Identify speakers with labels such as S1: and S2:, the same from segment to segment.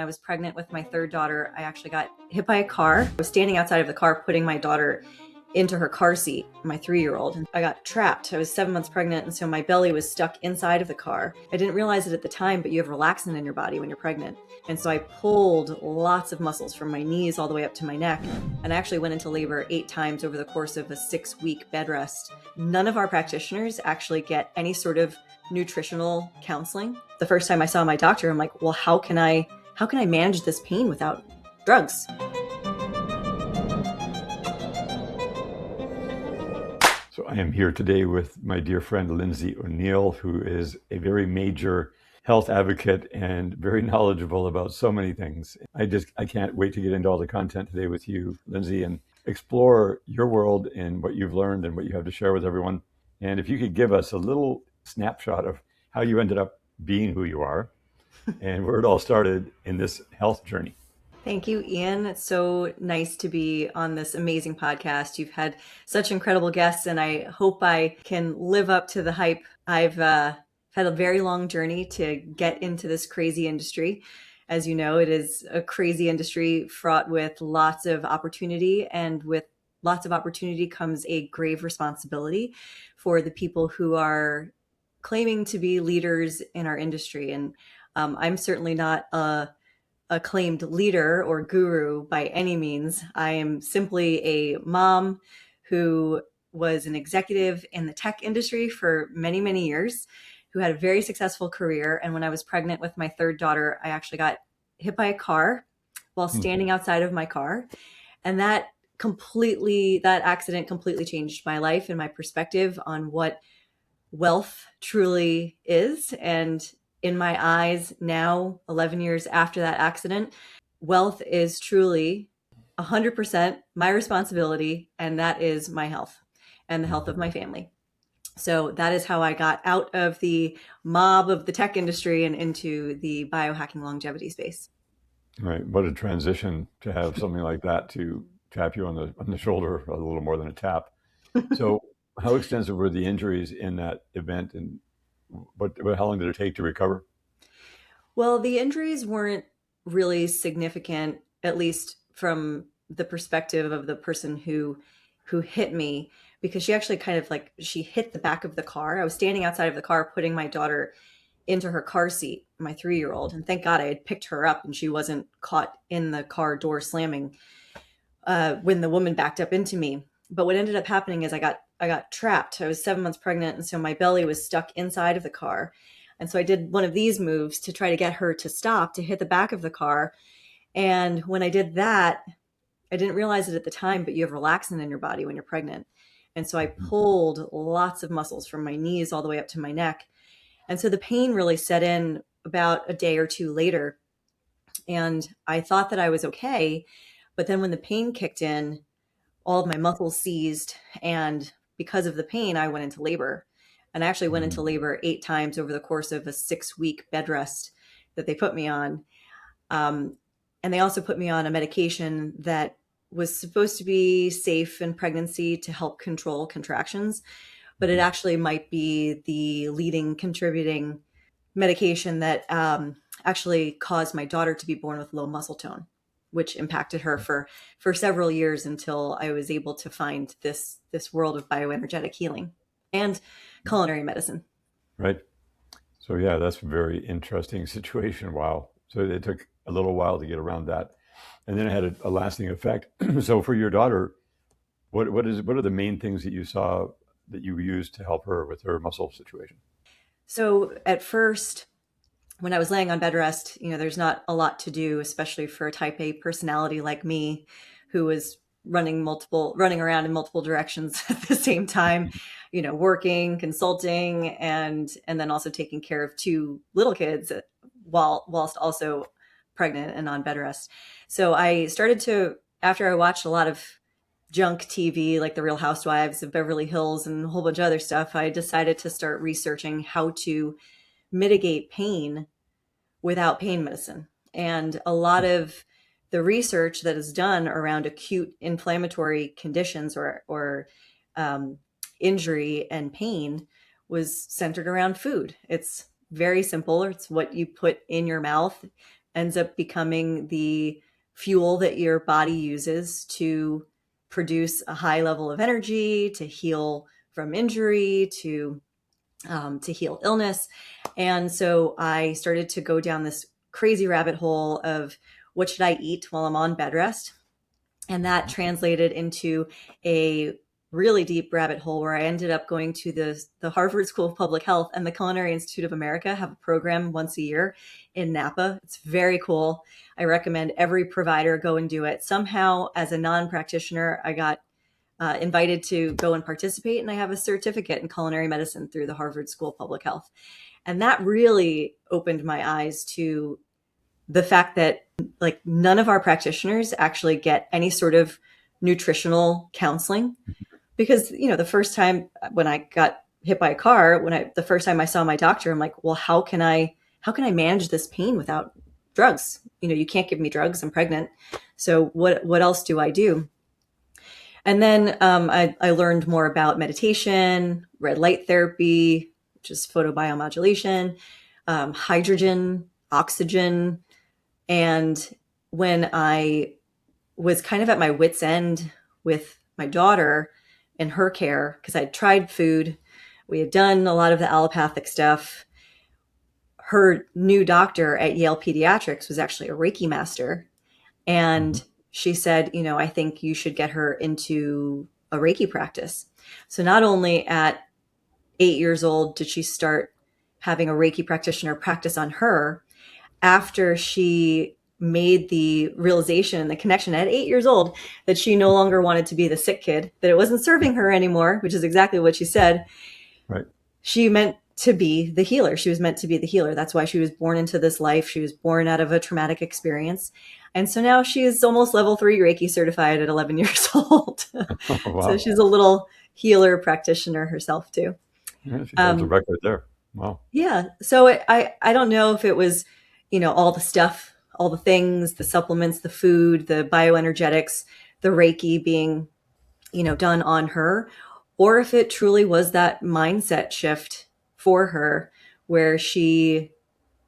S1: I was pregnant with my third daughter. I actually got hit by a car. I was standing outside of the car putting my daughter into her car seat, my 3-year-old, and I got trapped. I was 7 months pregnant, and so my belly was stuck inside of the car. I didn't realize it at the time, but you have relaxin in your body when you're pregnant. And so I pulled lots of muscles from my knees all the way up to my neck. And I actually went into labor 8 times over the course of a 6-week bed rest. None of our practitioners actually get any sort of nutritional counseling. The first time I saw my doctor, I'm like, well, how can I manage this pain without drugs?
S2: So I am here today with my dear friend, Lindsay O'Neill, who is a very major health advocate and very knowledgeable about so many things. I can't wait to get into all the content today with you, Lindsay, and explore your world and what you've learned and what you have to share with everyone. And if you could give us a little snapshot of how you ended up being who you are and where it all started in this health journey.
S1: Thank you, Ian. It's so nice to be on this amazing podcast. You've had such incredible guests, and I hope I can live up to the hype. I've had a very long journey to get into this crazy industry. As you know, it is a crazy industry fraught with lots of opportunity, and with lots of opportunity comes a grave responsibility for the people who are claiming to be leaders in our industry. And I'm certainly not a acclaimed leader or guru by any means. I am simply a mom who was an executive in the tech industry for many, many years, who had a very successful career. And when I was pregnant with my third daughter, I actually got hit by a car while standing outside of my car. And that accident completely changed my life and my perspective on what wealth truly is. And in my eyes now, 11 years after that accident, wealth is truly 100% my responsibility, and that is my health and the health of my family. So that is how I got out of the mob of the tech industry and into the biohacking longevity space.
S2: Right. What a transition to have something like that to tap you on the shoulder, a little more than a tap. So how extensive were the injuries in that event, and how long did it take to recover?
S1: Well, the injuries weren't really significant, at least from the perspective of the person who hit me, because she actually she hit the back of the car. I was standing outside of the car putting my daughter into her car seat, my 3-year-old, and thank God I had picked her up and she wasn't caught in the car door slamming when the woman backed up into me. But what ended up happening is I got trapped. I was 7 months pregnant, and so my belly was stuck inside of the car. And so I did one of these moves to try to get her to stop, to hit the back of the car. And when I did that, I didn't realize it at the time, but you have relaxin in your body when you're pregnant. And so I pulled lots of muscles from my knees all the way up to my neck. And so the pain really set in about a day or two later. And I thought that I was okay. But then when the pain kicked in, all of my muscles seized. And because of the pain, I went into labor. And I actually went into labor 8 times over the course of a 6-week bed rest that they put me on. And they also put me on a medication that was supposed to be safe in pregnancy to help control contractions, but it actually might be the leading contributing medication that actually caused my daughter to be born with low muscle tone, which impacted her for several years until I was able to find this world of bioenergetic healing and culinary medicine.
S2: Right. So yeah, that's a very interesting situation. Wow. So it took a little while to get around that. And then it had a lasting effect. So for your daughter, what are the main things that you saw that you used to help her with her muscle situation?
S1: So at first, when I was laying on bed rest, there's not a lot to do, especially for a type A personality like me, who was running around in multiple directions at the same time, working, consulting, and then also taking care of 2 little kids whilst also pregnant and on bed rest. So I started to, after I watched a lot of junk TV, like The Real Housewives of Beverly Hills and a whole bunch of other stuff, I decided to start researching how to mitigate pain without pain medicine. And a lot of the research that is done around acute inflammatory conditions or injury and pain was centered around food. It's very simple. It's what you put in your mouth ends up becoming the fuel that your body uses to produce a high level of energy, to heal from injury, to heal illness. And so I started to go down this crazy rabbit hole of what should I eat while I'm on bed rest. And that translated into a really deep rabbit hole where I ended up going to the Harvard School of Public Health, and the Culinary Institute of America have a program once a year in Napa. It's very cool. I recommend every provider go and do it. Somehow, as a non-practitioner, I got invited to go and participate, and I have a certificate in culinary medicine through the Harvard School of Public Health. And that really opened my eyes to the fact that like none of our practitioners actually get any sort of nutritional counseling, because the first time when I got hit by a car, the first time I saw my doctor, I'm like, well, how can I manage this pain without drugs? You can't give me drugs, I'm pregnant, so what else do I do? And then I learned more about meditation, red light therapy, which is photobiomodulation, hydrogen, oxygen. And when I was kind of at my wit's end with my daughter and her care, because I'd tried food, we had done a lot of the allopathic stuff. Her new doctor at Yale Pediatrics was actually a Reiki master. And she said, I think you should get her into a Reiki practice. So not only at 8 years old did she start having a Reiki practitioner practice on her, after she made the realization and the connection at 8 years old that she no longer wanted to be the sick kid, that it wasn't serving her anymore, which is exactly what she said.
S2: Right.
S1: She meant to be the healer. She was meant to be the healer. That's why she was born into this life. She was born out of a traumatic experience. And so now she is almost level 3 Reiki certified at 11 years old.
S2: Oh, wow.
S1: So she's a little healer practitioner herself too.
S2: Yeah, she has a record there. Wow.
S1: Yeah. So I don't know if it was, all the stuff, all the things, the supplements, the food, the bioenergetics, the Reiki being, done on her, or if it truly was that mindset shift for her where she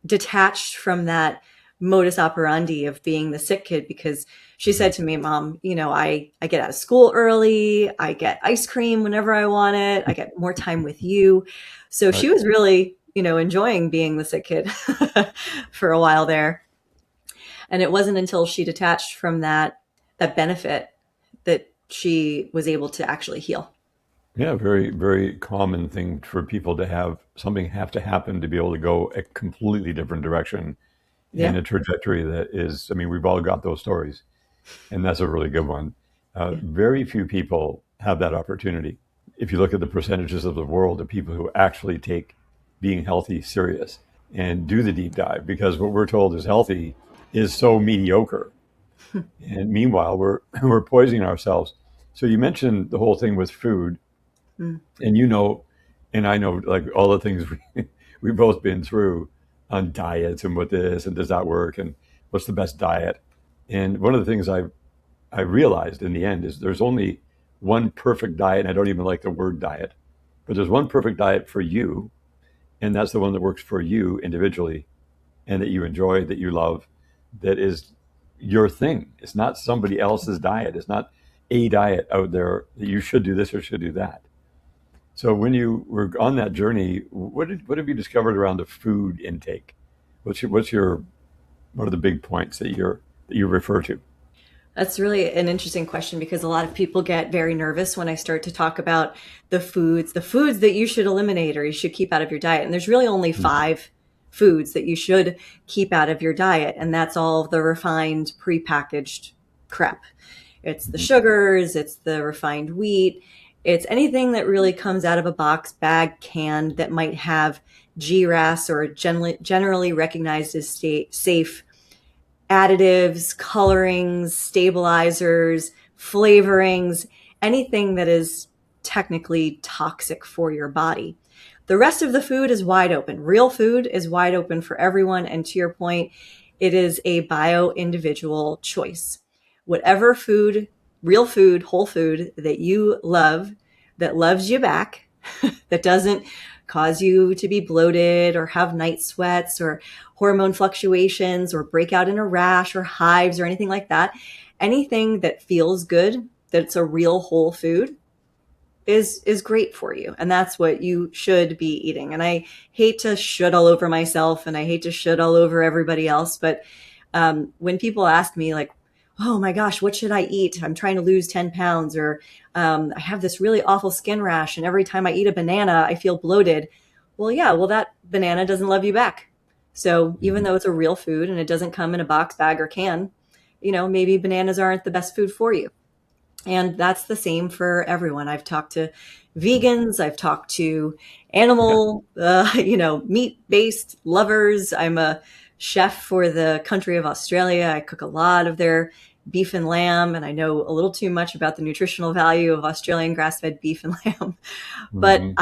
S1: detached from that modus operandi of being the sick kid, because she said to me, Mom, I get out of school early, I get ice cream whenever I want it, I get more time with you. So
S2: Right.
S1: she was really, enjoying being the sick kid for a while there. And it wasn't until she detached from that benefit that she was able to actually heal.
S2: Yeah, very, very common thing for people to have something have to happen to be able to go a completely different direction in
S1: Yeah.
S2: a trajectory that is, I mean, we've all got those stories, and that's a really good one.
S1: Yeah.
S2: Very few people have that opportunity. If you look at the percentages of the world of people who actually take being healthy serious and do the deep dive, because what we're told is healthy is so mediocre. And meanwhile, we're poisoning ourselves. So you mentioned the whole thing with food,
S1: Mm.
S2: and and I know like all the things we've both been through on diets and what this and does that work and what's the best diet. And one of the things I realized in the end is there's only one perfect diet, and I don't even like the word diet, but there's one perfect diet for you, and that's the one that works for you individually and that you enjoy, that you love, that is your thing. It's not somebody else's diet. It's not a diet out there that you should do this or should do that. So when you were on that journey, what have you discovered around the food intake? What are the big points that you refer to?
S1: That's really an interesting question, because a lot of people get very nervous when I start to talk about the foods that you should eliminate or you should keep out of your diet. And there's really only
S2: Mhm.
S1: 5 foods that you should keep out of your diet. And that's all the refined, prepackaged crap. It's the
S2: Mhm.
S1: sugars, it's the refined wheat, it's anything that really comes out of a box, bag, canned, that might have GRAS, or generally recognized as safe additives, colorings, stabilizers, flavorings, anything that is technically toxic for your body. The rest of the food is wide open. Real food is wide open for everyone. And to your point, it is a bio individual choice. Whatever food, real food, whole food that you love, that loves you back, that doesn't cause you to be bloated or have night sweats or hormone fluctuations or break out in a rash or hives or anything like that. Anything that feels good, that's a real whole food, is great for you, and that's what you should be eating. And I hate to should all over myself, and I hate to should all over everybody else, but when people ask me like, oh my gosh, what should I eat? I'm trying to lose 10 pounds, or I have this really awful skin rash, and every time I eat a banana I feel bloated. Well, yeah, well, that banana doesn't love you back. So even
S2: Mhm.
S1: though it's a real food and it doesn't come in a box, bag, or can, maybe bananas aren't the best food for you. And that's the same for everyone. I've talked to vegans, I've talked to
S2: Yeah.
S1: animal, meat based lovers. I'm a chef for the country of Australia. I cook a lot of their beef and lamb, and I know a little too much about the nutritional value of Australian grass fed beef and lamb. But
S2: Mhm.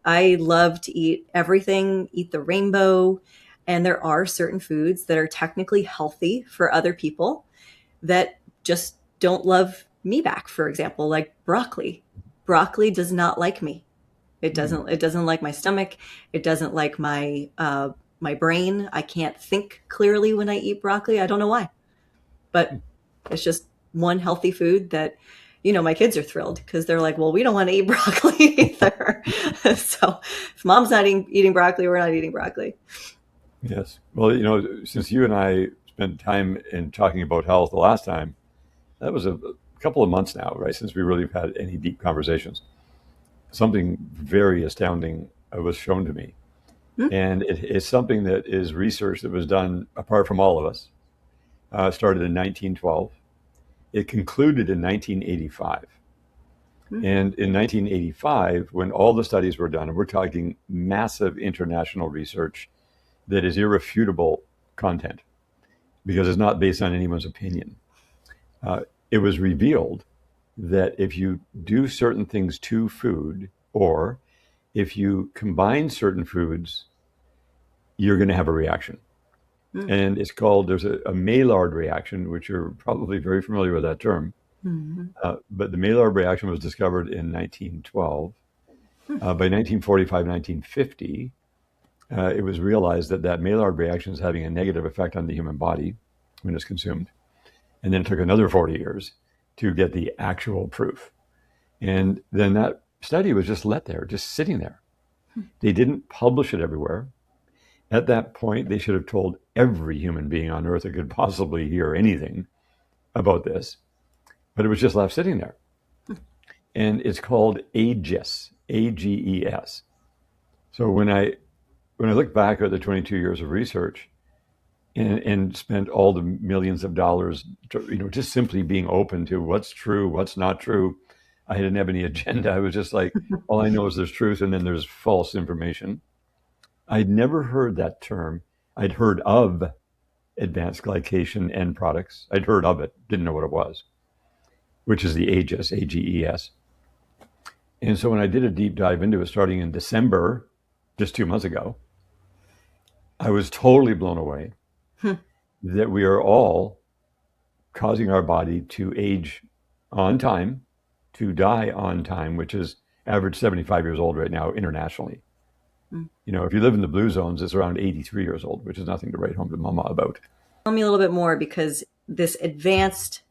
S1: I love to eat everything, eat the rainbow. And there are certain foods that are technically healthy for other people that just don't love me back. For example, like broccoli. Broccoli does not like me. It
S2: Mhm.
S1: doesn't like my stomach. It doesn't like my brain. I can't think clearly when I eat broccoli. I don't know why, but it's just one healthy food that, my kids are thrilled because they're like, well, we don't want to eat broccoli either. So if mom's not eating broccoli, we're not eating broccoli.
S2: Yes. Well, since you and I spent time in talking about health the last time, that was a couple of months now, right? Since we really have had any deep conversations. Something very astounding was shown to me.
S1: Hmm?
S2: And it is something that is research that was done apart from all of us. Started in 1912. It concluded in 1985.
S1: Hmm.
S2: And in 1985, when all the studies were done, and we're talking massive international research that is irrefutable content because it's not based on anyone's opinion, uh, it was revealed that if you do certain things to food, or if you combine certain foods, you're going to have a reaction.
S1: Hmm.
S2: And it's called, there's a Maillard reaction, which you're probably very familiar with that term.
S1: Hmm.
S2: But the Maillard reaction was discovered in 1912.
S1: Hmm.
S2: By 1945, 1950, it was realized that that Maillard reaction is having a negative effect on the human body when it's consumed. And then it took another 40 years to get the actual proof. And then that study was just let there, just sitting there. They didn't publish it everywhere. At that point, they should have told every human being on earth that could possibly hear anything about this, but it was just left sitting there. And it's called AGES, AGES. So when I look back at the 22 years of research and spent all the millions of dollars, just simply being open to what's true, what's not true, I didn't have any agenda. I was just like, all I know is there's truth and then there's false information. I'd never heard that term. I'd heard of advanced glycation end products. I'd heard of it, didn't know what it was, which is the AGES, AGES. And so when I did a deep dive into it starting in December, just 2 months ago, I was totally blown away
S1: Hmm.
S2: that we are all causing our body to age on time, to die on time, which is average 75 years old right now internationally.
S1: Hmm.
S2: If you live in the blue zones, it's around 83 years old, which is nothing to write home to mama about.
S1: Tell me a little bit more, because this advanced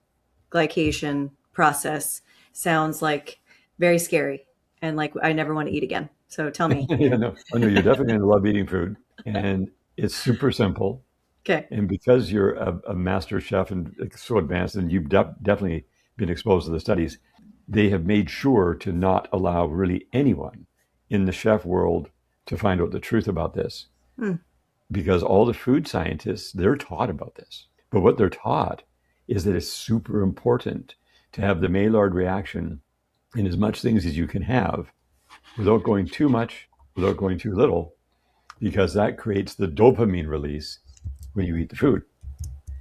S1: glycation process sounds like very scary and like I never want to eat again. So tell me.
S2: Yeah, no, I know you're definitely going to love eating food, and it's super simple.
S1: Okay.
S2: And because you're a master chef and so advanced, and you've definitely been exposed to the studies, they have made sure to not allow really anyone in the chef world to find out the truth about this,
S1: Hmm.
S2: because all the food scientists, they're taught about this. But what they're taught is that it's super important to have the Maillard reaction in as much things as you can have without going too much, without going too little, because that creates the dopamine release when you eat the food.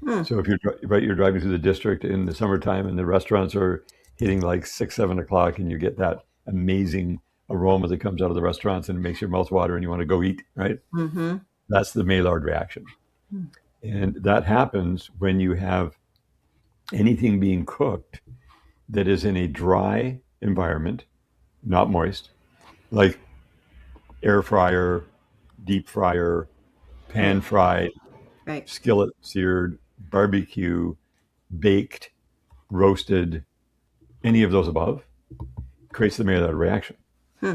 S1: Hmm.
S2: So if you're driving through the district in the summertime and the restaurants are hitting like 6, 7 o'clock, and you get that amazing aroma that comes out of the restaurants and it makes your mouth water and you want to go eat, right?
S1: Mm-hmm.
S2: That's the Maillard reaction. And that happens when you have anything being cooked that is in a dry environment, not moist, like air fryer, deep fryer, pan
S1: Right.
S2: fried,
S1: Right.
S2: skillet seared, barbecue, baked, roasted, any of those above creates the Maillard reaction.
S1: Hmm.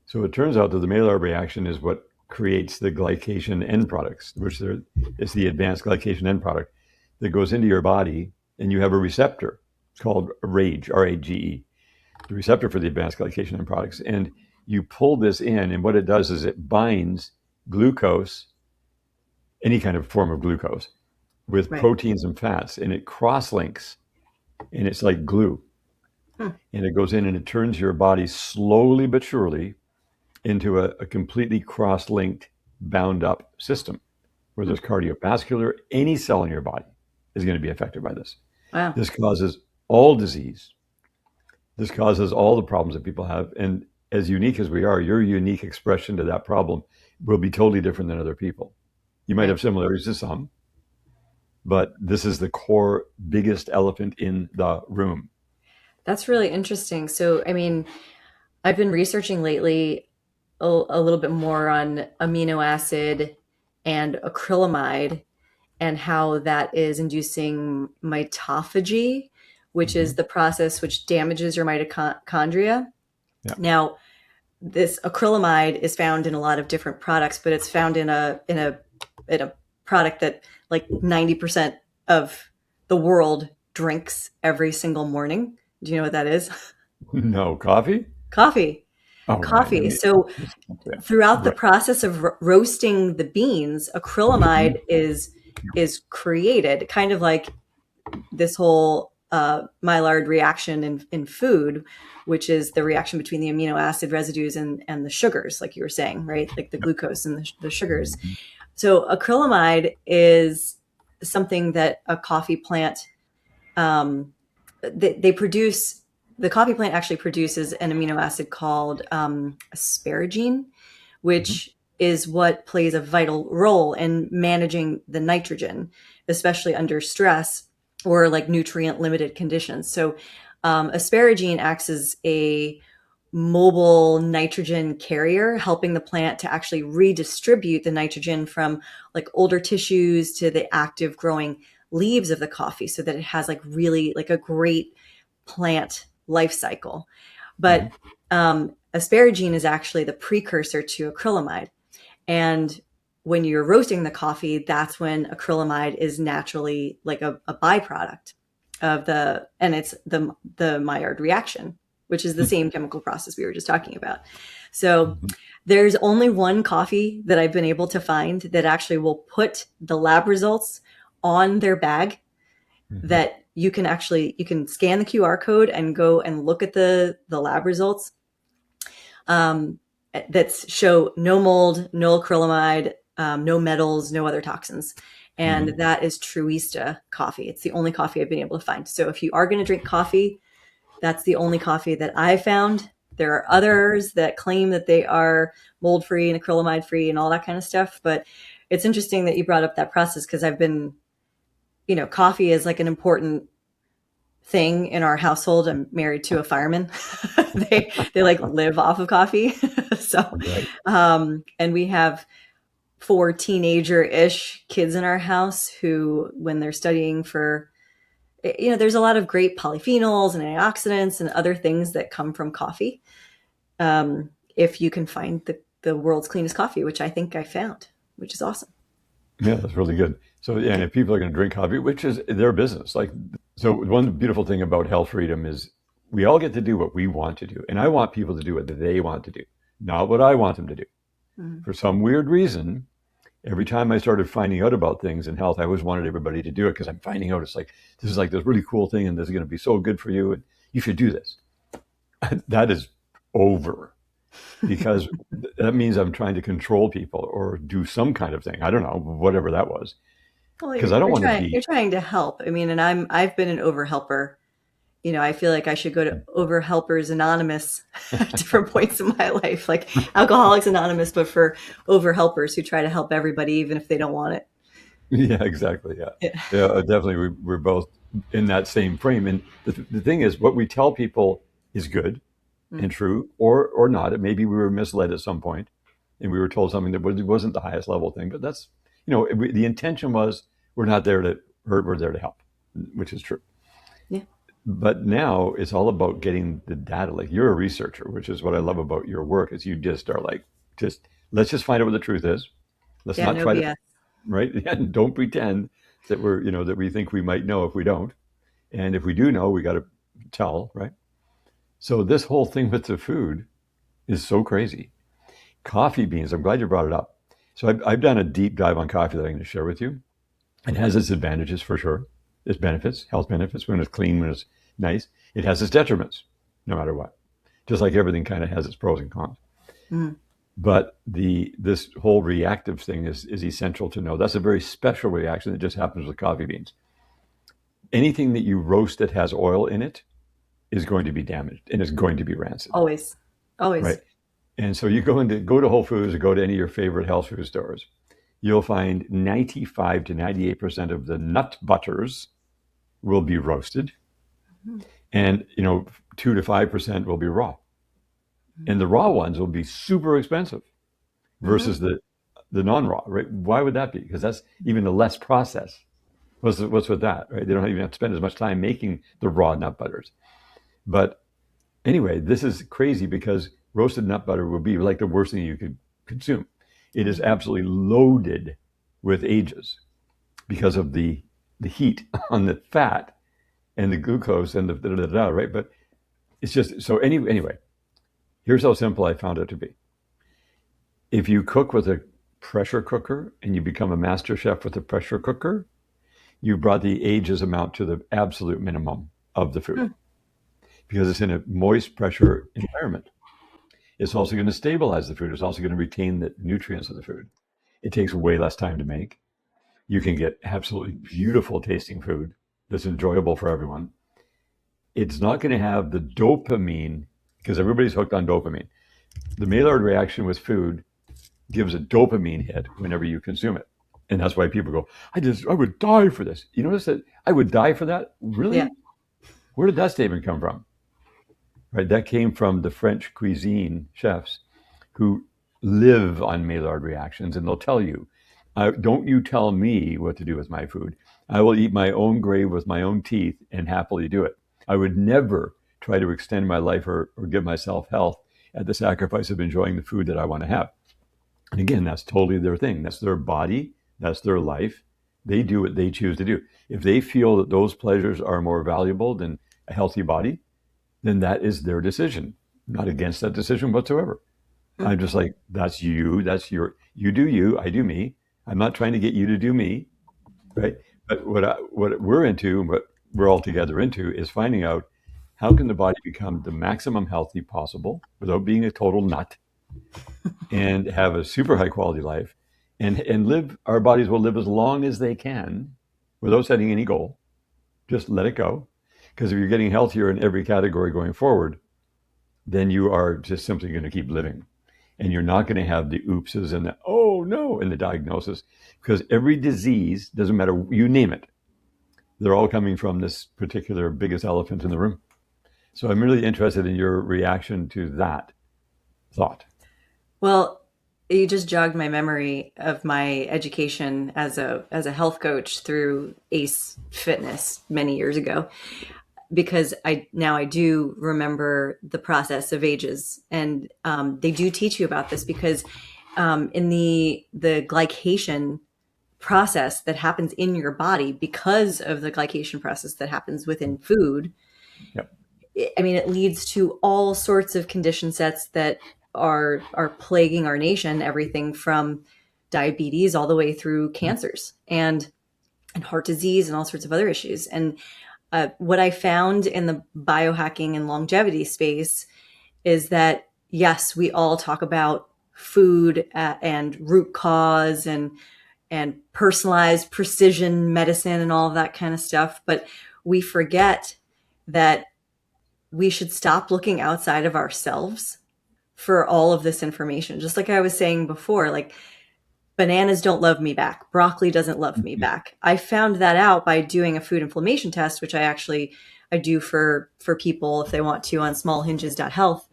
S2: So it turns out that the Maillard reaction is what creates the glycation end products, which is the advanced glycation end product that goes into your body, and you have a receptor. It's called RAGE, R-A-G-E, the receptor for the advanced glycation end products. And you pull this in, and what it does is it binds glucose, any kind of form of glucose, with
S1: Right.
S2: proteins and fats, and it cross-links, and it's like glue.
S1: Hmm.
S2: And it goes in and it turns your body slowly but surely into a completely cross-linked, bound up system where
S1: Hmm.
S2: there's cardiovascular, any cell in your body is going to be affected by this.
S1: Wow.
S2: This causes all disease. This causes all the problems that people have. And as unique as we are, your unique expression to that problem will be totally different than other people. You might
S1: Right.
S2: have similarities to some, but this is the core, biggest elephant in the room.
S1: That's really interesting. So, I mean, I've been researching lately a little bit more on amino acid and acrylamide and how that is inducing mitophagy, which is
S2: Mhm.
S1: the process which damages your mitochondria.
S2: Yeah.
S1: Now, this acrylamide is found in a lot of different products, but it's found in a product that like 90% of the world drinks every single morning. Do you know what that is?
S2: No coffee?
S1: Coffee.
S2: Oh, right. I
S1: Coffee.
S2: mean,
S1: So
S2: yeah.
S1: throughout the
S2: Right.
S1: process of roasting the beans, acrylamide
S2: Mhm.
S1: is created, kind of like this whole Maillard reaction in food, which is the reaction between the amino acid residues and the sugars, like you were saying, right? Like the glucose and the sugars.
S2: Mhm.
S1: So acrylamide is something that a coffee plant they produce. The coffee plant actually produces an amino acid called asparagine,
S2: Mhm.
S1: which is what plays a vital role in managing the nitrogen, especially under stress or like nutrient limited conditions. So, asparagine acts as a mobile nitrogen carrier, helping the plant to actually redistribute the nitrogen from like older tissues to the active growing leaves of the coffee so that it has like really like a great plant life cycle. But
S2: Mhm.
S1: asparagine is actually the precursor to acrylamide. And when you're roasting the coffee, that's when acrylamide is naturally like a byproduct of and it's the Maillard reaction, which is the same chemical process we were just talking about. So
S2: Mhm.
S1: there's only one coffee that I've been able to find that actually will put the lab results on their bag,
S2: Mhm.
S1: that you can scan the QR code and go and look at the lab results um, that show no mold, no acrylamide, no metals, no other toxins. And
S2: Mhm.
S1: that is Truista coffee. It's the only coffee I've been able to find. So if you are going to drink coffee, that's the only coffee that I found. There are others that claim that they are mold free and acrylamide free and all that kind of stuff. But it's interesting that you brought up that process because I've been, coffee is like an important thing in our household. I'm married to a fireman. They like live off of coffee. So
S2: Right.
S1: and we have four teenager-ish kids in our house who when they're studying for there's a lot of great polyphenols and antioxidants and other things that come from coffee. If you can find the world's cleanest coffee, which I think I found, which is awesome.
S2: Yeah, that's really good. So, yeah, and if people are going to drink coffee, which is their business, like, so one beautiful thing about health freedom is we all get to do what we want to do. And I want people to do what they want to do, not what I want them to do.
S1: Mm.
S2: For some weird reason, every time I started finding out about things in health, I always wanted everybody to do it because I'm finding out it's like, this is like this really cool thing and this is going to be so good for you and you should do this. That is over because that means I'm trying to control people or do some kind of thing. I don't know, whatever that was.
S1: Well,
S2: Because I don't want to
S1: you're
S2: be,
S1: trying to help. I mean, and I've been an overhelper. I feel like I should go to Overhelpers Anonymous at different points in my life, like Alcoholics Anonymous, but for overhelpers who try to help everybody, even if they don't want it.
S2: yeah, exactly. Yeah.
S1: Yeah.
S2: Yeah, definitely. We're both in that same frame. And the thing is, what we tell people is good
S1: Mm.
S2: and true or not. Maybe we were misled at some point. and we were told something that wasn't the highest level thing. But that's, the intention was we're not there to hurt, we're there to help, which is true.
S1: Yeah.
S2: But now it's all about getting the data. Like, you're a researcher, which is what I love about your work, is you just are like, let's just find out what the truth is. Let's
S1: Yeah,
S2: not
S1: no
S2: try to,
S1: BS.
S2: right? And don't pretend that that we think we might know if we don't. And if we do know, we got to tell, right? So this whole thing with the food is so crazy. Coffee beans, I'm glad you brought it up. So I've done a deep dive on coffee that I'm going to share with you. It has its advantages for sure. Its benefits, health benefits, when it's clean, when it's nice. It has its detriments, no matter what. Just like everything kind of has its pros and cons.
S1: Mm.
S2: But this whole reactive thing is essential to know. That's a very special reaction that just happens with coffee beans. Anything that you roast that has oil in it is going to be damaged and is going to be rancid,
S1: Always.
S2: right?
S1: Always.
S2: And so you go to Whole Foods or go to any of your favorite health food stores, you'll find 95 to 98% of the nut butters will be roasted,
S1: Mhm.
S2: and 2 to 5% will be raw. And the raw ones will be super expensive
S1: Mhm.
S2: versus the non-raw, right? Why would that be? Because that's even a less process. What's with that, right? They don't even have to spend as much time making the raw nut butters. But anyway, this is crazy because roasted nut butter will be like the worst thing you could consume. It is
S1: Mhm.
S2: absolutely loaded with ages because of the heat on the fat and the glucose and the da, da, da, right? But it's just so anyway. Here's how simple I found it to be. If you cook with a pressure cooker and you become a master chef with a pressure cooker, you brought the ages amount to the absolute minimum of the food
S1: Mm.
S2: because it's in a moist pressure environment. It's also going to stabilize the food. It's also going to retain the nutrients of the food. It takes way less time to make. You can get absolutely beautiful tasting food that's enjoyable for everyone. It's not going to have the dopamine because everybody's hooked on dopamine. The Maillard reaction with food gives a dopamine hit whenever you consume it. And that's why people go, I would die for this. You notice that I would die for that?
S1: Yeah.
S2: Really? Where did that statement come from? Right? That came from the French cuisine chefs who live on Maillard reactions, and they'll tell you, don't you tell me what to do with my food. I will eat my own grave with my own teeth and happily do it. I would never try to extend my life or give myself health at the sacrifice of enjoying the food that I want to have. And again, that's totally their thing. That's their body. That's their life. They do what they choose to do. If they feel that those pleasures are more valuable than a healthy body, then that is their decision. I'm not against that decision whatsoever.
S1: Mm.
S2: I'm just like, that's you. You do you. I do me. I'm not trying to get you to do me, right? But what we're into, and what we're all together into, is finding out how can the body become the maximum healthy possible without being a total nut and have a super high quality life and live. Our bodies will live as long as they can without setting any goal. Just let it go. Because if you're getting healthier in every category going forward, then you are just simply going to keep living. And you're not going to have the oopses and the, oh no, in the diagnosis. Because every disease, doesn't matter, you name it, they're all coming from this particular biggest elephant in the room. So I'm really interested in your reaction to that thought.
S1: Well, you just jogged my memory of my education as a health coach through ACE Fitness many years ago, because I do remember the process of ages, and they do teach you about this because in the glycation process that happens in your body because of the glycation process that happens within food,
S2: Yep.
S1: I mean, it leads to all sorts of condition sets that are plaguing our nation, everything from diabetes all the way through cancers and heart disease and all sorts of other issues. And what I found in the biohacking and longevity space is that yes, we all talk about food and root cause and personalized precision medicine and all of that kind of stuff, but we forget that we should stop looking outside of ourselves for all of this information. Just like I was saying before, like bananas don't love me back. Broccoli doesn't love me back. I found that out by doing a food inflammation test, which I do for people if they want to on smallhinges.health.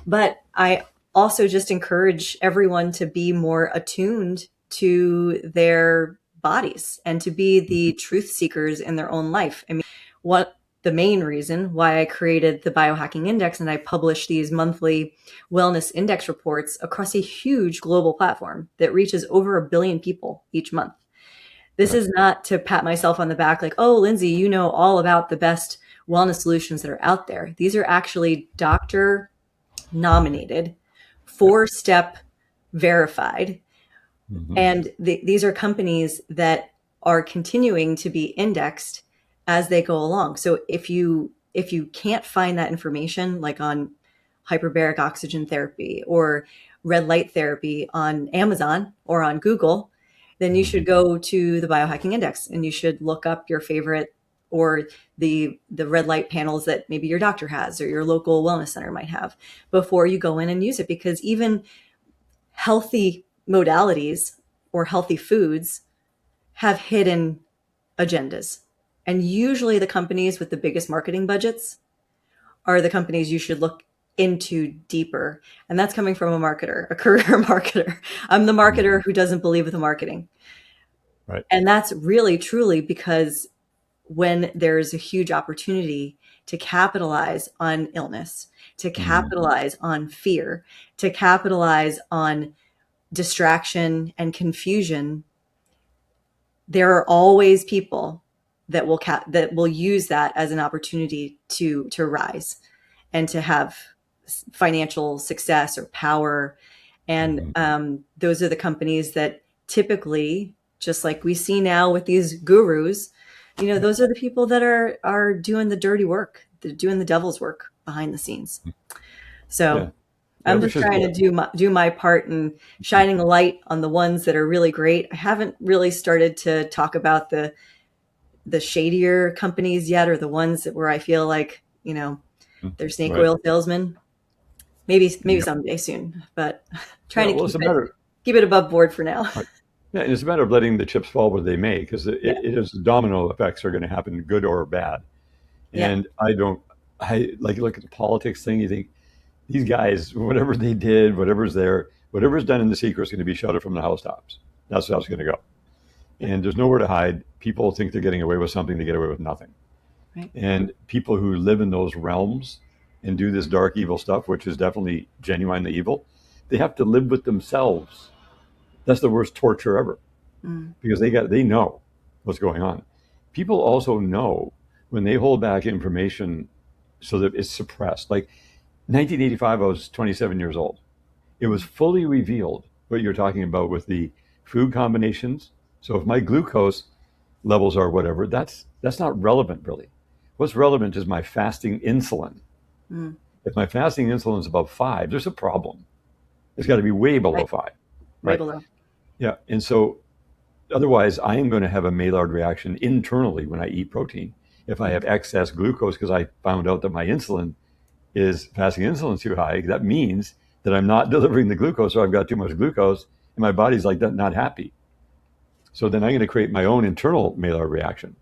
S1: But I also just encourage everyone to be more attuned to their bodies and to be the truth seekers in their own life. I mean, what the main reason why I created the Biohacking Index and I publish these monthly wellness index reports across a huge global platform that reaches over 1 billion people each month. This
S2: Right.
S1: is not to pat myself on the back like, oh, Lindsay, you know all about the best wellness solutions that are out there. These are actually doctor nominated,
S2: Yeah.
S1: 4-step verified.
S2: Hmm.
S1: And these are companies that are continuing to be indexed as they go along. So if you can't find that information, like on hyperbaric oxygen therapy or red light therapy on Amazon or on Google, then you
S2: Hmm.
S1: should go to the Biohacking Index and you should look up your favorite or the red light panels that maybe your doctor has or your local wellness center might have before you go in and use it. Because even healthy modalities or healthy foods have hidden agendas. And usually the companies with the biggest marketing budgets are the companies you should look into deeper. And that's coming from a marketer, a career marketer. I'm the
S2: Hmm.
S1: marketer who doesn't believe in the marketing.
S2: Right.
S1: And that's really truly because when there's a huge opportunity to capitalize on illness, to
S2: Hmm.
S1: capitalize on fear, to capitalize on distraction and confusion, there are always people that will use that as an opportunity to rise and to have financial success or power. And
S2: Hmm.
S1: those are the companies that typically, just like we see now with these gurus,
S2: Yeah.
S1: those are the people that are doing the dirty work, they're doing the devil's work behind the scenes.
S2: Yeah.
S1: So
S2: Yeah.
S1: I'm
S2: Which
S1: just
S2: is
S1: trying
S2: good.
S1: to do my part in shining a light on the ones that are really great. I haven't really started to talk about the shadier companies yet, or the ones that where I feel like,
S2: Mhm.
S1: they're snake
S2: Right.
S1: oil salesmen. Maybe
S2: Yeah.
S1: someday soon, but
S2: Yeah.
S1: trying to
S2: Well,
S1: keep
S2: it's a
S1: it
S2: matter.
S1: keep it above board for now.
S2: Right. Yeah, and it's a matter of letting the chips fall where they may, because
S1: Yeah.
S2: it is domino effects are going to happen, good or bad.
S1: Yeah.
S2: And I don't, I like look at the politics thing. You think these guys, whatever they did, whatever's there, whatever's done in the secret is going to be shouted from the housetops. That's how it's going to go.
S1: Yeah.
S2: And there's nowhere to hide. People think they're getting away with something, they get away with nothing.
S1: Right.
S2: And people who live in those realms and do this dark evil stuff, which is definitely genuinely evil, they have to live with themselves. That's the worst torture ever
S1: Mm.
S2: because they know what's going on. People also know when they hold back information so that it's suppressed. Like 1985, I was 27 years old. It was fully revealed what you're talking about with the food combinations. So if my glucose levels are whatever, that's not relevant really. What's relevant is my fasting insulin.
S1: Mm.
S2: If my fasting insulin is above 5, there's a problem. It's got to be way below
S1: Right.
S2: 5,
S1: Way
S2: right?
S1: below.
S2: Yeah, and so otherwise, I am going to have a Maillard reaction internally when I eat protein. If I
S1: Mm.
S2: have excess glucose because I found out that my insulin is fasting insulin too high, that means that I'm not delivering the glucose, or I've got too much glucose, and my body's like that, not happy. So then I'm going to create my own internal Maillard reaction,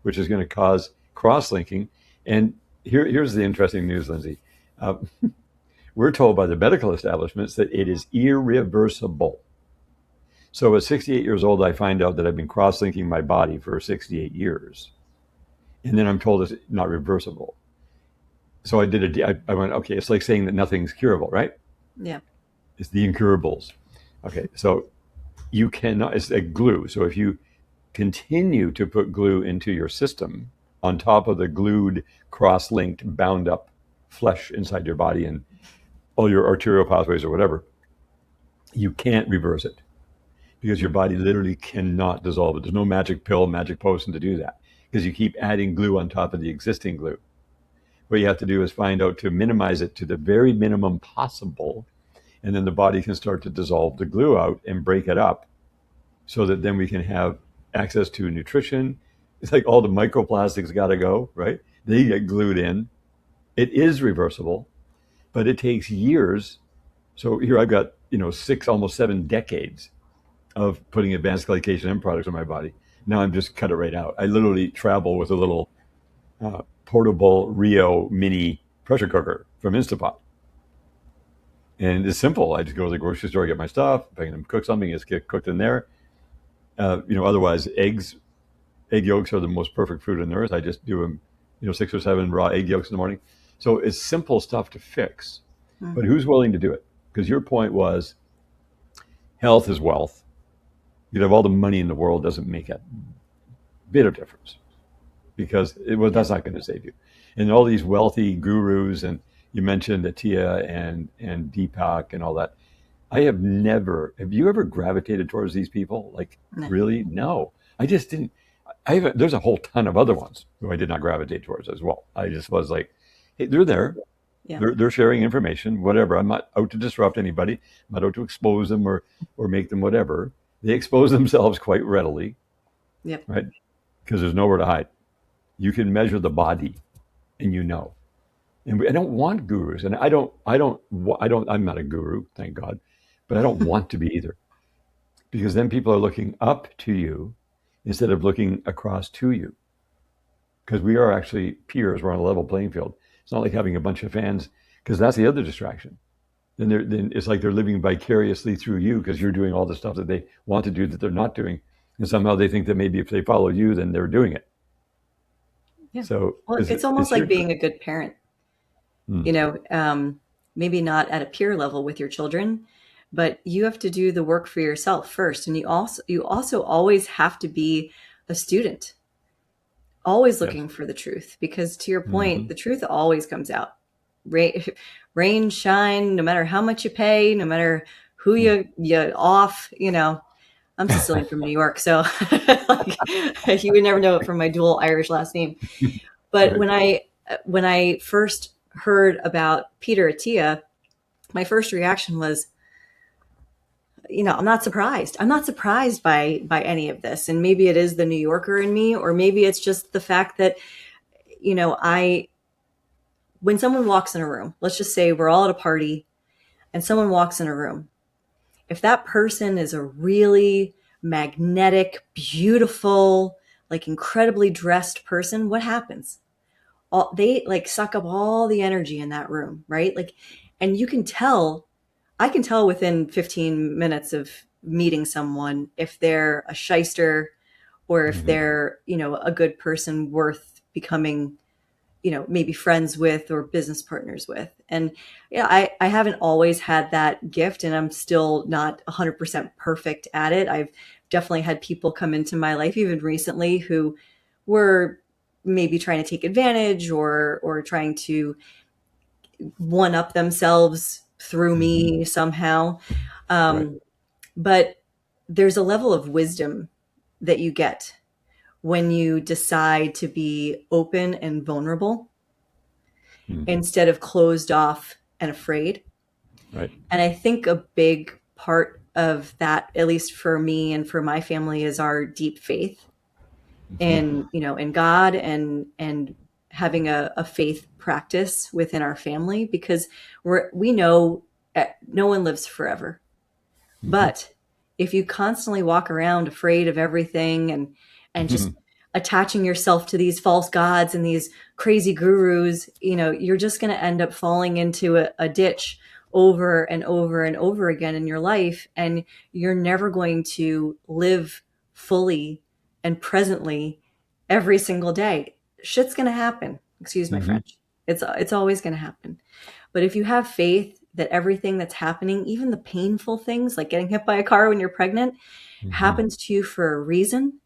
S2: which is going to cause cross-linking. And here's the interesting news, Lindsay. Uh, we're told by the medical establishments that it is irreversible. So at 68 years old, I find out that I've been cross-linking my body for 68 years. And then I'm told it's not reversible. So I went, okay, it's like saying that nothing's curable, right?
S1: Yeah.
S2: It's the incurables. Okay, so you cannot, it's like glue. So if you continue to put glue into your system on top of the glued, cross-linked, bound up flesh inside your body and all your arterial pathways or whatever, you can't reverse it because your
S1: Mm.
S2: body literally cannot dissolve it. There's no magic pill, magic potion to do that because you keep adding glue on top of the existing glue. What you have to do is find out to minimize it to the very minimum possible, and then the body can start to dissolve the glue out and break it up so that then we can have access to nutrition. It's like all the microplastics got to go, right? They get glued in. It is reversible, but it takes years. So here I've got, 6, almost 7 decades of putting advanced glycation end products in my body. Now I'm just cut it right out. I literally travel with a little portable Rio mini pressure cooker from Instapot. And it's simple. I just go to the grocery store, get my stuff. If I can cook something, it's get cooked in there. Otherwise, egg yolks are the most perfect food on earth. I just do them, 6 or 7 raw egg yolks in the morning. So it's simple stuff to fix. But
S1: Mhm.
S2: who's willing to do it? Because your point was health is wealth. You have all the money in the world, doesn't make a bit of difference because
S1: Yeah.
S2: that's not going to save you. And all these wealthy gurus, and you mentioned Atia and Deepak and all that. I have never. Have you ever gravitated towards these people? Like,
S1: No.
S2: really? No. I just didn't. I haven't. There's a whole ton of other ones who I did not gravitate towards as well. I just was like, hey, they're there.
S1: Yeah.
S2: They're sharing information, whatever. I'm not out to disrupt anybody. I'm not out to expose them or make them whatever. They expose themselves quite readily,
S1: Yep.
S2: right? Because there's nowhere to hide. You can measure the body, and And I don't want gurus, and I don't. I'm not a guru, thank God, but I don't want to be either, because then people are looking up to you instead of looking across to you. Because we are actually peers. We're on a level playing field. It's not like having a bunch of fans, because that's the other distraction. Then it's like they're living vicariously through you because you're doing all the stuff that they want to do that they're not doing, and somehow they think that maybe if they follow you, then they're doing it.
S1: Yeah.
S2: So
S1: Well,
S2: is
S1: it's almost
S2: it's
S1: like
S2: your
S1: being a good parent,
S2: hmm,
S1: you know, maybe not at a peer level with your children, but you have to do the work for yourself first. And you also always have to be a student, always
S2: yes.
S1: looking for the truth, because to your point,
S2: Hmm.
S1: the truth always comes out. Rain, rain, shine, no matter how much you pay, no matter who you off, I'm Sicilian from New York, so like, you would never know it from my dual Irish last name. But
S2: Right.
S1: when I first heard about Peter Attia, my first reaction was, I'm not surprised. I'm not surprised by any of this. And maybe it is the New Yorker in me, or maybe it's just the fact that, I when someone walks in a room, let's just say we're all at a party and someone walks in a room. If that person is a really magnetic, beautiful, like incredibly dressed person, what happens? They like suck up all the energy in that room, right? Like, and I can tell within 15 minutes of meeting someone if they're a shyster or if
S2: Hmm.
S1: they're, a good person worth becoming, maybe friends with or business partners with. And yeah, I haven't always had that gift, and I'm still not 100% perfect at it. I've definitely had people come into my life, even recently, who were maybe trying to take advantage or trying to one up themselves through
S2: Hmm.
S1: me somehow.
S2: Right.
S1: Um, but there's a level of wisdom that you get when you decide to be open and vulnerable
S2: Hmm.
S1: instead of closed off and afraid.
S2: Right.
S1: And I think a big part of that, at least for me and for my family, is our deep faith
S2: Hmm.
S1: in God, and having a faith practice within our family, because we know no one lives forever.
S2: Hmm.
S1: But if you constantly walk around afraid of everything and just attaching yourself to these false gods and these crazy gurus, you're just going to end up falling into a ditch over and over and over again in your life, and you're never going to live fully and presently every single day. Shit's going to happen. Excuse my
S2: Hmm.
S1: French. It's always going to happen. But if you have faith that everything that's happening, even the painful things like getting hit by a car when you're pregnant,
S2: Hmm.
S1: happens to you for a reason,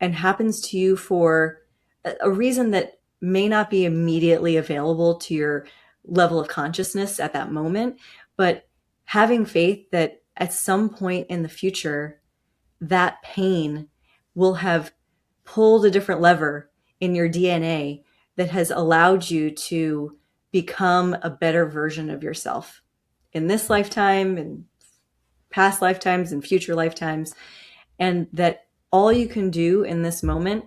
S1: and happens to you for a reason that may not be immediately available to your level of consciousness at that moment, but having faith that at some point in the future, that pain will have pulled a different lever in your DNA that has allowed you to become a better version of yourself in this lifetime and past lifetimes and future lifetimes. And that all you can do in this moment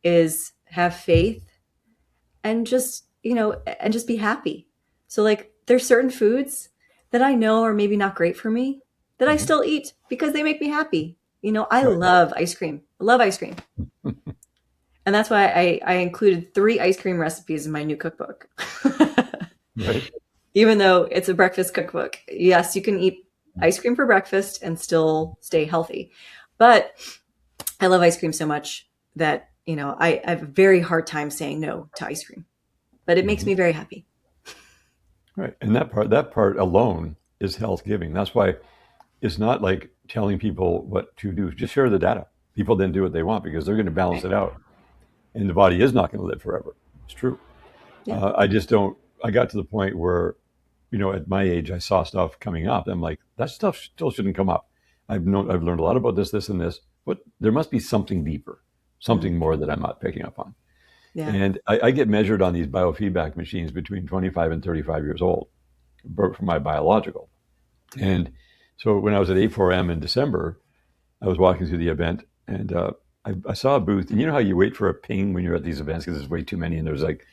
S1: is have faith and just be happy. So like there's certain foods that I know are maybe not great for me that I
S2: Hmm.
S1: still eat because they make me happy. I
S2: Right.
S1: love ice cream. I love ice cream. And that's why I included 3 ice cream recipes in my new cookbook.
S2: Right.
S1: Even though it's a breakfast cookbook. Yes, you can eat ice cream for breakfast and still stay healthy. But I love ice cream so much that, I have a very hard time saying no to ice cream. But it makes
S2: Mhm.
S1: me very happy.
S2: Right. And that part alone is health giving. That's why it's not like telling people what to do. Just share the data. People then do what they want because they're going to balance
S1: Right.
S2: it out. And the body is not going to live forever. It's true.
S1: Yeah.
S2: I just don't, I got to the point where, at my age, I saw stuff coming up. I'm like, that stuff still shouldn't come up. I've learned a lot about this, this, and this, but there must be something deeper,
S1: Mm.
S2: something more that I'm not picking up on.
S1: Yeah.
S2: And I get measured on these biofeedback machines between 25 and 35 years old for my biological. And so when I was at A4M in December, I was walking through the event and I saw a booth. And you know how you wait for a ping when you're at these events because there's way too many and there's like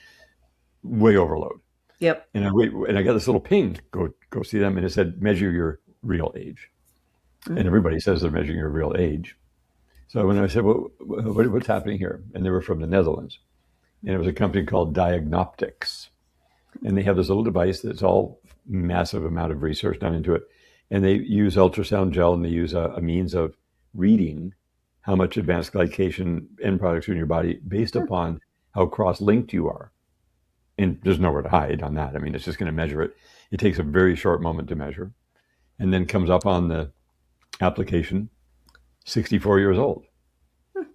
S2: way overload.
S1: Yep.
S2: And I wait, and I got this little ping. Go see them, and it said measure your real age. And
S1: Mm.
S2: everybody says they're measuring your real age. So when I said, well, what's happening here? And they were from the Netherlands, and it was a company called Diagnostics, and they have this little device that's all massive amount of research done into it, and they use ultrasound gel and they use a means of reading how much advanced glycation end products are in your body based
S1: Sure.
S2: upon how cross-linked you are. And there's nowhere to hide on that. I mean, it's just going to measure it. It takes a very short moment to measure, and then comes up on the application, 64 years old.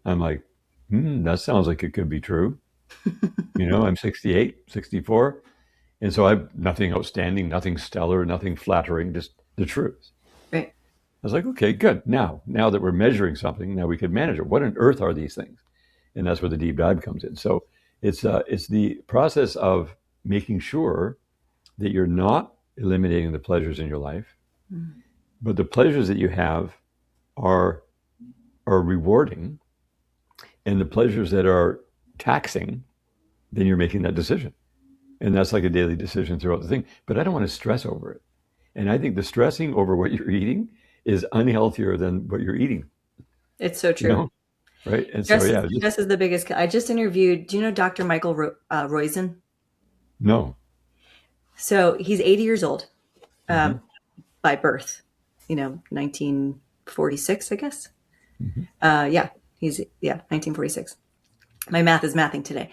S2: I'm like, that sounds like it could be true. I'm 68, 64. And so I've nothing outstanding, nothing stellar, nothing flattering, just the truth.
S1: Right.
S2: I was like, okay, good. Now that we're measuring something, now we can manage it. What on earth are these things? And that's where the deep dive comes in. So it's the process of making sure that you're not eliminating the pleasures in your life,
S1: Mm.
S2: but the pleasures that you have are rewarding, and the pleasures that are taxing, then you're making that decision. And that's like a daily decision throughout the thing. But I don't want to stress over it. And I think the stressing over what you're eating is unhealthier than what you're eating,
S1: It's so
S2: you
S1: true.
S2: know? Right. And so,
S1: Stress is
S2: yeah, just
S1: stress is the biggest. I just interviewed. Do you know Dr. Michael Roizen?
S2: no.
S1: So he's 80 years old,
S2: Hmm.
S1: um, by birth. 1946, I guess.
S2: Hmm.
S1: Yeah, he's 1946. My math is mathing today,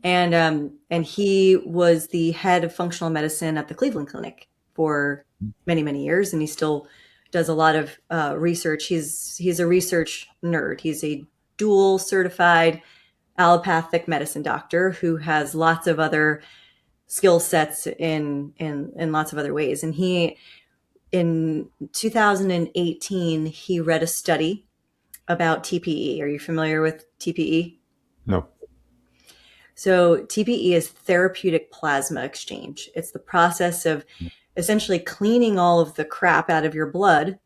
S1: and he was the head of functional medicine at the Cleveland Clinic for many many years, and he still does a lot of research. He's a research nerd. He's a dual certified allopathic medicine doctor who has lots of other skill sets in lots of other ways. And he in 2018 he read a study about TPE. Are you familiar with TPE?
S2: No.
S1: So TPE is therapeutic plasma exchange. It's the process of essentially cleaning all of the crap out of your blood,
S2: Right.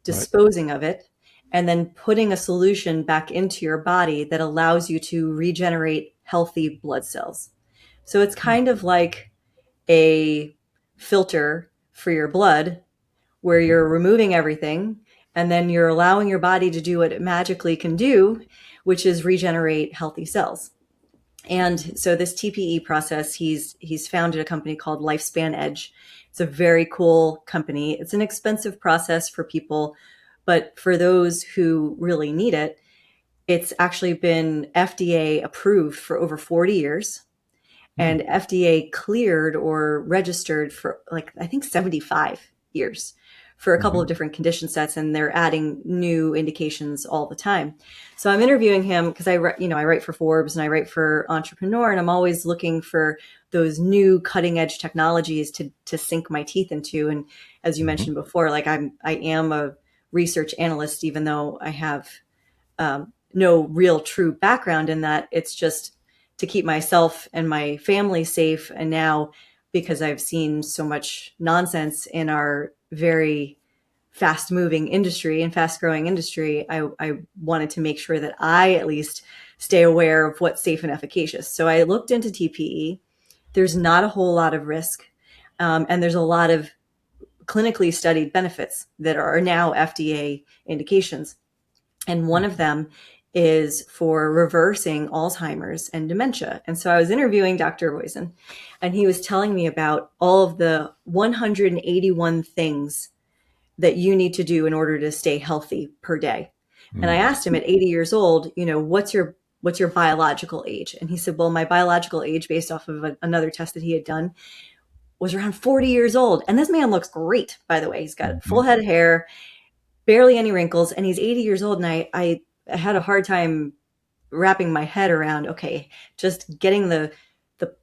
S1: disposing of it, and then putting a solution back into your body that allows you to regenerate healthy blood cells. So it's kind of like a filter for your blood where
S2: Hmm.
S1: you're removing everything and then you're allowing your body to do what it magically can do, which is regenerate healthy cells. And so this TPE process, he's founded a company called Lifespan Edge. It's a very cool company. It's an expensive process for people, but for those who really need it, it's actually been FDA approved for over 40 years
S2: Hmm.
S1: and FDA cleared or registered for like I think 75 years for a couple
S2: Hmm.
S1: of different condition sets, and they're adding new indications all the time. So I'm interviewing him because I write for Forbes and I write for Entrepreneur, and I'm always looking for those new cutting edge technologies to sink my teeth into. And as you
S2: Hmm.
S1: mentioned before, like I am a research analyst, even though I have no real true background in that. It's just to keep myself and my family safe. And now, because I've seen so much nonsense in our very fast moving industry and fast growing industry, I wanted to make sure that I at least stay aware of what's safe and efficacious. So I looked into TPE. There's not a whole lot of risk. And there's a lot of clinically studied benefits that are now FDA indications. And one of them is for reversing Alzheimer's and dementia. And so I was interviewing Dr. Roizen, and he was telling me about all of the 181 things that you need to do in order to stay healthy per day. And I
S2: Mm.
S1: asked him at 80 years old, what's your biological age? And he said, well, my biological age, based off of another test that he had done, was around 40 years old. And this man looks great, by the way. He's got a full
S2: Mhm.
S1: head of hair, barely any wrinkles, and he's 80 years old. And I had a hard time wrapping my head around, okay, just getting the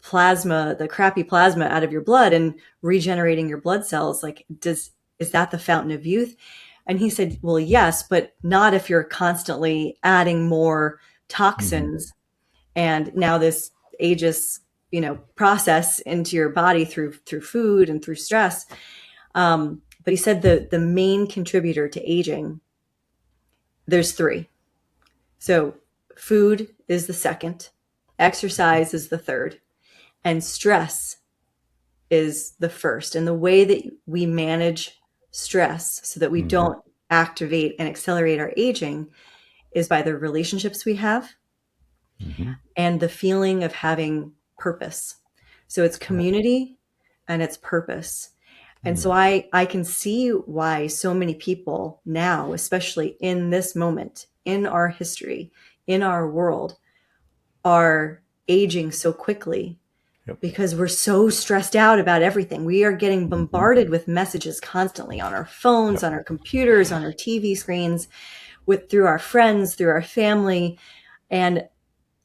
S1: plasma, the crappy plasma out of your blood and regenerating your blood cells. Like, is that the fountain of youth? And he said, well, yes, but not if you're constantly adding more
S2: Mhm.
S1: toxins and now this aegis, process into your body through food and through stress. But he said the main contributor to aging, there's three. So food is the second, exercise is the third, and stress is the first. And the way that we manage stress so that we
S2: Mhm.
S1: don't activate and accelerate our aging is by the relationships we have
S2: Mhm.
S1: and the feeling of having purpose. So it's
S2: Right.
S1: community and it's purpose. And so
S2: Mm.
S1: I can see why so many people now, especially in this moment, in our history, in our world, are aging so quickly
S2: Yep.
S1: because we're so stressed out about everything. We are getting
S2: Mhm.
S1: bombarded with messages constantly on our phones,
S2: Yep.
S1: on our computers, on our TV screens, with through our friends, through our family. And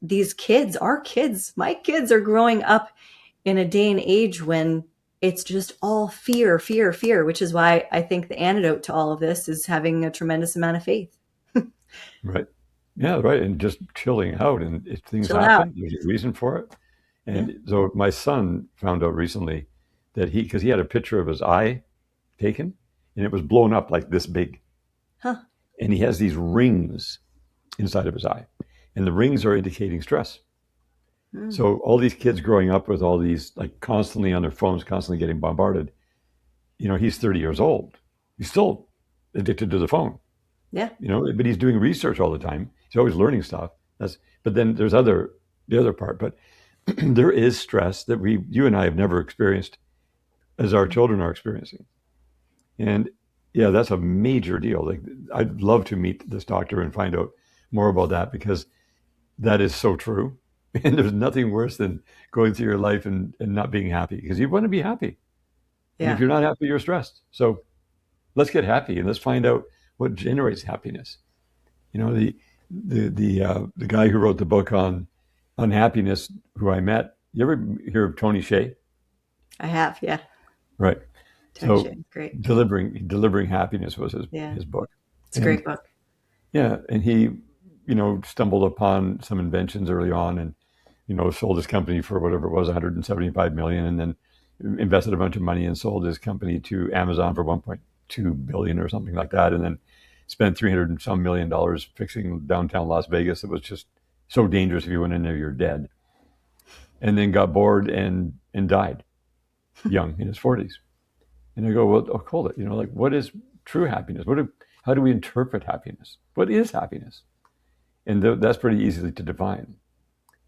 S1: these kids, our kids, my kids are growing up in a day and age when it's just all fear, fear, fear, which is why I think the antidote to all of this is having a tremendous amount of faith.
S2: Right. Yeah, right. And just chilling out. And if things
S1: Chill out.
S2: happen, there's a reason for it.
S1: Yeah.
S2: And so my son found out recently that because he had a picture of his eye taken and it was blown up like this big.
S1: Huh.
S2: And he has these rings inside of his eye. And the rings are indicating stress.
S1: Mm.
S2: So all these kids growing up with all these, like constantly on their phones, constantly getting bombarded, he's 30 years old. He's still addicted to the phone,
S1: Yeah.
S2: but he's doing research all the time. He's always learning stuff. But then there's the other part. But there is stress that you and I have never experienced as our children are experiencing. And yeah, that's a major deal. Like, I'd love to meet this doctor and find out more about that because that is so true. And there's nothing worse than going through your life and not being happy because you want to be happy. And if
S1: Yeah.
S2: you're not happy, you're stressed. So let's get happy and let's find out what generates happiness. The guy who wrote the book on unhappiness, who I met. You ever hear of Tony Shea?
S1: I have. Yeah.
S2: Right.
S1: Tony
S2: So
S1: Shea. Great.
S2: delivering happiness was his
S1: Yeah.
S2: his book.
S1: It's a
S2: And
S1: great book.
S2: yeah, and he, stumbled upon some inventions early on and, sold his company for whatever it was, 175 million, and then invested a bunch of money and sold his company to Amazon for 1.2 billion or something like that, and then spent 300 and some $1 million fixing downtown Las Vegas. It was just so dangerous. If you went in there, you're dead. And then got bored and died young in his 40s. And I go, well, hold it. Like, what is true happiness? How do we interpret happiness? What is happiness? And that's pretty easily to define.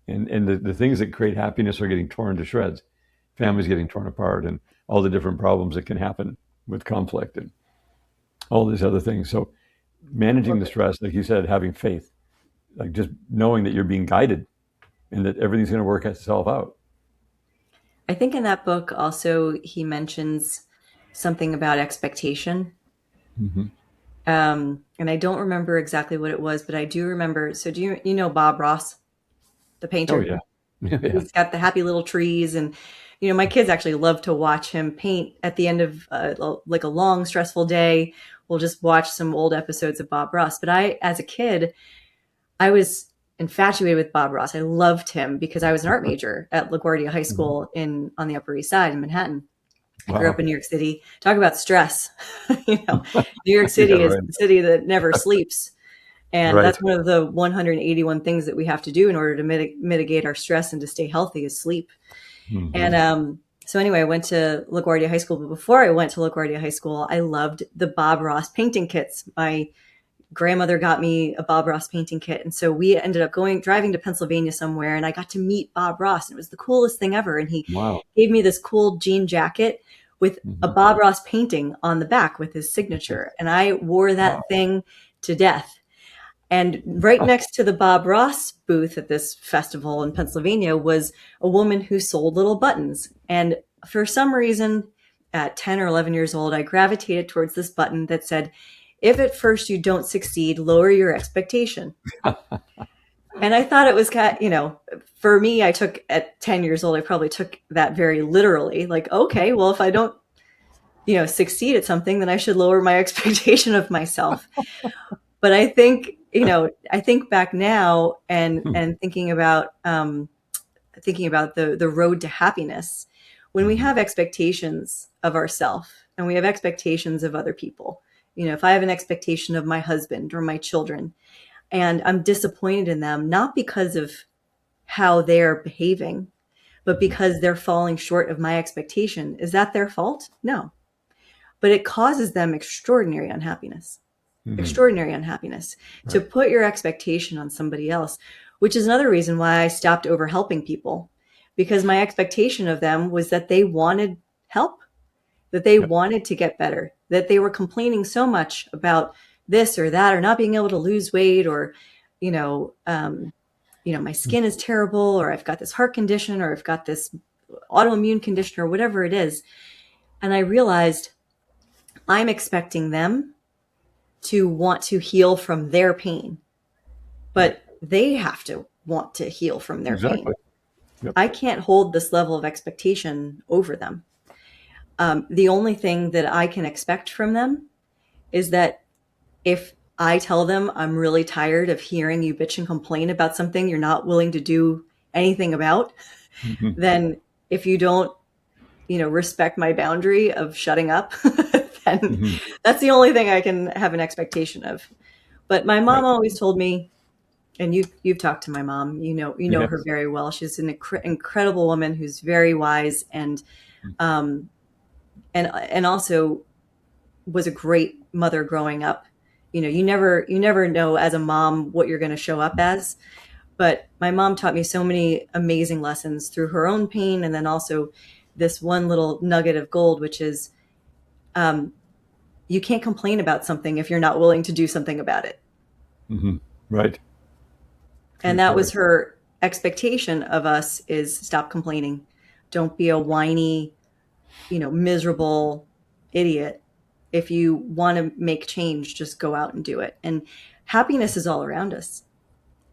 S2: And the things that create happiness are getting torn to shreds. Families getting torn apart, and all the different problems that can happen with conflict and all these other things. So managing
S1: Well,
S2: the stress, like you said, having faith, like just knowing that you're being guided and that everything's going to work itself out.
S1: I think in that book also he mentions something about expectation.
S2: Mm-hmm.
S1: And I don't remember exactly what it was, but I do remember. So do you know Bob Ross, the
S2: Oh
S1: painter?
S2: yeah, yeah.
S1: He's got the happy little trees, and my kids actually love to watch him paint at the end of like a long stressful day. We'll just watch some old episodes of Bob Ross. But as a kid, I was infatuated with Bob Ross. I loved him because I was an art major at LaGuardia High
S2: Mhm.
S1: School on the Upper East Side in Manhattan. I grew up
S2: Wow.
S1: in New York City. Talk about stress. New York
S2: Yeah,
S1: City is
S2: right.
S1: the city that never sleeps. And
S2: Right.
S1: that's one of the 181 things that we have to do in order to mitigate our stress and to stay healthy is sleep.
S2: Mm-hmm.
S1: And so anyway, I went to LaGuardia High School, but before I went to LaGuardia High School, I loved the Bob Ross painting kits. My grandmother got me a Bob Ross painting kit. And so we ended up driving to Pennsylvania somewhere, and I got to meet Bob Ross. And it was the coolest thing ever. And he
S2: Wow.
S1: gave me this cool jean jacket with a
S2: Hmm.
S1: Bob Ross painting on the back with his signature. And I wore
S2: Wow.
S1: that thing to death. And right next to the Bob Ross booth at this festival in Pennsylvania was a woman who sold little buttons. And for some reason, at 10 or 11 years old, I gravitated towards this button that said, if at first you don't succeed, lower your expectation. And I thought it was for me, I took at 10 years old, I probably took that very literally. Like, okay, well, if I don't, succeed at something, then I should lower my expectation of myself. But I think, I think back now and thinking about the road to happiness, when we have expectations of ourselves and we have expectations of other people. If I have an expectation of my husband or my children and I'm disappointed in them, not because of how they're behaving, but because they're falling short of my expectation, is that their fault? No. But it causes them extraordinary unhappiness.
S2: Hmm.
S1: Extraordinary unhappiness to
S2: Right.
S1: put your expectation on somebody else, which is another reason why I stopped over helping people, because my expectation of them was that they wanted help, that they
S2: Yep.
S1: wanted to get better, that they were complaining so much about this or that, or not being able to lose weight, or, you know, um, my skin is terrible, or I've got this heart condition, or I've got this autoimmune condition, or whatever it is. And I realized I'm expecting them to want to heal from their pain,
S2: Right.
S1: but they have to want to heal from their pain.
S2: Exactly. Yep.
S1: I can't hold this level of expectation over them. The only thing that I can expect from them is that if I tell them I'm really tired of hearing you bitch and complain about something you're not willing to do anything about,
S2: Hmm.
S1: then if you don't, respect my boundary of shutting up, then
S2: Hmm.
S1: that's the only thing I can have an expectation of. But my mom
S2: Right.
S1: always told me, and you've talked to my mom, you know her
S2: Yes.
S1: very well. She's an incredible woman who's very wise um, and also was a great mother growing up. You never know as a mom what you're going to show up as. But my mom taught me so many amazing lessons through her own pain, and then also this one little nugget of gold, which is um, you can't complain about something if you're not willing to do something about it.
S2: Hmm. Right. True
S1: And that
S2: story.
S1: was her expectation of us: is stop complaining. Don't be a whiny, miserable idiot. If you want to make change, just go out and do it. And happiness is all around us.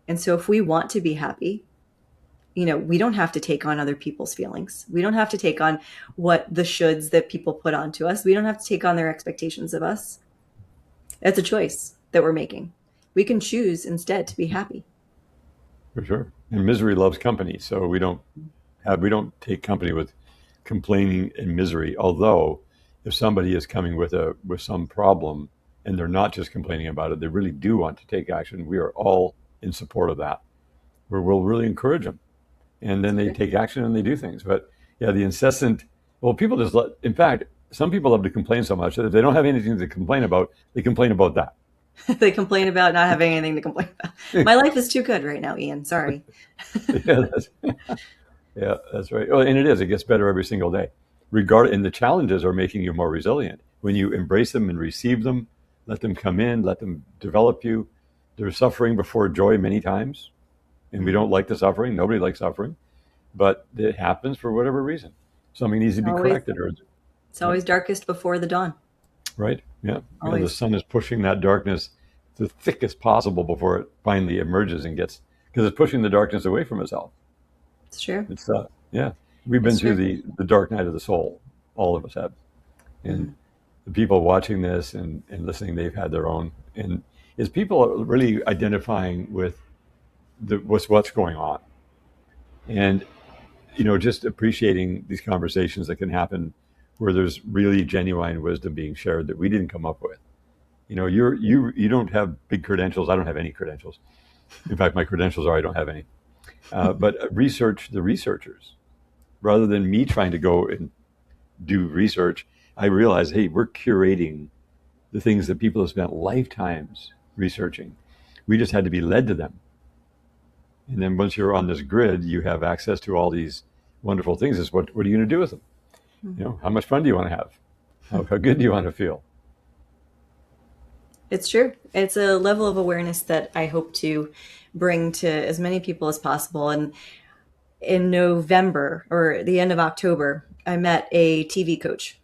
S1: And so if we want to be happy, we don't have to take on other people's feelings. We don't have to take on what the shoulds that people put onto us. We don't have to take on their expectations of us. That's a choice that we're making. We can choose instead to be happy.
S2: For sure. And misery loves company, so we don't take company with complaining and misery. Although, if somebody is coming with some problem and they're not just complaining about it, they really do want to take action. We are all in support of that. Where we'll really encourage them, and then they take action and they do things. But yeah, the incessant. Well, people just let. In fact, some people love to complain so much that if they don't have anything to complain about, they complain about that.
S1: They complain about not having anything to complain about. My life is too good right now, Ian. Sorry.
S2: Yeah, that's right. Well, and it is. It gets better every single day. And the challenges are making you more resilient. When you embrace them and receive them, let them come in, let them develop you. There's suffering before joy many times, and we don't like the suffering. Nobody likes suffering, but it happens for whatever reason. Something needs to be
S1: Always,
S2: corrected, or
S1: it's
S2: yeah,
S1: always darkest before the dawn.
S2: right, yeah, yeah. The
S1: Always.
S2: sun is pushing that darkness the thickest possible before it finally emerges and gets because it's pushing the darkness away from itself.
S1: It's true.
S2: It's yeah. We've been
S1: It's
S2: through
S1: true.
S2: the dark night of the soul. All of us have, and
S1: Mhm.
S2: the people watching this and listening, they've had their own. And is people are really identifying with what's going on, and just appreciating these conversations that can happen where there's really genuine wisdom being shared that we didn't come up with. You don't have big credentials. I don't have any credentials. In fact, my credentials are I don't have any. But research the researchers rather than me trying to go and do research. I realize, hey, we're curating the things that people have spent lifetimes researching. We just had to be led to them. And then once you're on this grid, you have access to all these wonderful things. Is what are you going to do with them? You know, how much fun do you want to have? How good do you want to feel?
S1: It's true. It's a level of awareness that I hope to bring to as many people as possible. And in November or the end of October, I met a TV coach.